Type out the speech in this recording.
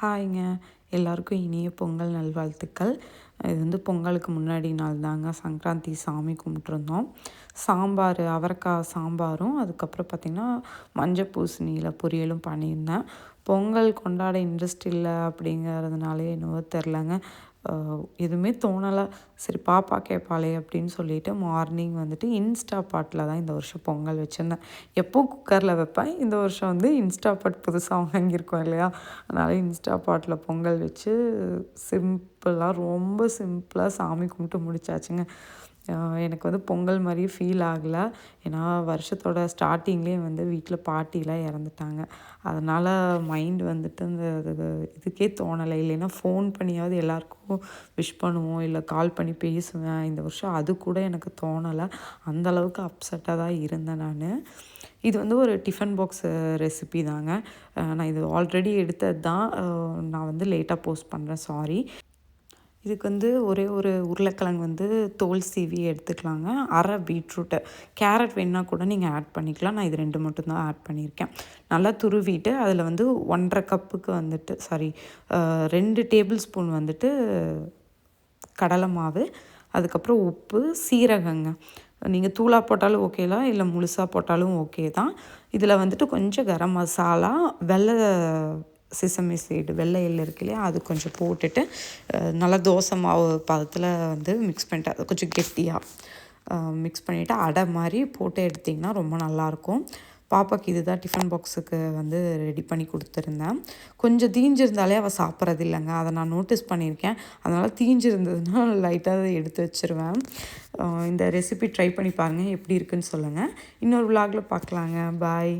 ஹாய்ங்க. எல்லாருக்கும் இனிய பொங்கல் நல்வாழ்த்துக்கள். இது வந்து பொங்கலுக்கு முன்னாடி நாள் தாங்க சங்கராந்தி சாமி கும்பிட்ருந்தோம். சாம்பார், அவரைக்காய் சாம்பாரும், அதுக்கப்புறம் பார்த்திங்கன்னா மஞ்சள் பூசணியில் பொரியலும் பண்ணியிருந்தேன். பொங்கல் கொண்டாட இன்ட்ரெஸ்ட் இல்லை அப்படிங்கிறதுனாலே என்னவோ தெரிலங்க. எதுவுமே தோணலை. சரி பாப்பா கேட்பாளே அப்படின்னு சொல்லிட்டு மார்னிங் வந்துட்டு இன்ஸ்டா பாட்டில் தான் இந்த வருஷம் பொங்கல் வச்சுருந்தேன். எப்போவும் குக்கரில் வைப்பேன். இந்த வருஷம் வந்து இன்ஸ்டா பாட் புதுசாக வாங்கியிருக்கோம் இல்லையா, அதனால் இன்ஸ்டா பாட்டில் பொங்கல் வச்சு ரொம்ப சிம்பிளாக சாமி கும்பிட்டு முடிச்சாச்சுங்க. எனக்கு வந்து பொங்கல் மாதிரியே ஃபீல் ஆகலை. ஏன்னா வருஷத்தோட ஸ்டார்டிங்லேயே வந்து வீட்டில் பாட்டிலாம் இறந்துட்டாங்க. அதனால் மைண்ட் வந்துட்டு இதுக்கே தோணலை. இல்லைன்னா ஃபோன் பண்ணியாவது எல்லாருக்கும் விஷ் பண்ணுவோம், இல்லை கால் பண்ணி பேசுவேன். இந்த வருஷம் அது கூட எனக்கு தோணலை. அந்தளவுக்கு அப்செட்டாக தான் இருந்தேன் நான். இது வந்து ஒரு டிஃபன் பாக்ஸ் ரெசிபி தாங்க. நான் இது ஆல்ரெடி எடுத்தது தான். நான் வந்து லேட்டாக போஸ்ட் பண்ணுறேன், சாரி. இதுக்கு வந்து ஒரே ஒரு உருளைக்கிழங்கு வந்து தோல் சீவி எடுத்துக்கலாங்க. அரை பீட்ரூட்டு, கேரட் வேணுன்னா கூட நீங்கள் ஆட் பண்ணிக்கலாம். நான் இது 2 மட்டும்தான் ஆட் பண்ணியிருக்கேன். நல்லா துருவிட்டு அதில் வந்து 1½ கப்புக்கு வந்துட்டு 2 டேபிள் ஸ்பூன் வந்துட்டு கடலை மாவு, அதுக்கப்புறம் உப்பு, சீரகங்க. நீங்கள் தூளாக போட்டாலும் ஓகேலாம், இல்லை முழுசாக போட்டாலும் ஓகே தான். இதில் வந்துட்டு கொஞ்சம் கரம் மசாலா, செசமி சீடு, வெள்ளை எள்ளு இருக்கு இல்லையா, அது கொஞ்சம் போட்டுட்டு நல்லா தோசை மாவு பதத்தில் வந்து மிக்ஸ் பண்ணிட்டு அது கொஞ்சம் கெட்டியாக மிக்ஸ் பண்ணிவிட்டு அடை மாதிரி போட்டு எடுத்திங்கன்னா ரொம்ப நல்லாயிருக்கும். பாப்பாவுக்கு இதுதான் டிஃபன் பாக்ஸுக்கு வந்து ரெடி பண்ணி கொடுத்துருந்தேன். கொஞ்சம் தீஞ்சிருந்தாலே அவள் சாப்பிட்றது இல்லைங்க, அதை நான் நோட்டீஸ் பண்ணியிருக்கேன். அதனால் தீஞ்சிருந்ததுன்னா லைட்டாக அதை எடுத்து வச்சுருவேன். இந்த ரெசிபி ட்ரை பண்ணி பாருங்கள், எப்படி இருக்குன்னு சொல்லுங்கள். இன்னொரு விலாகில் பார்க்கலாங்க. பாய்.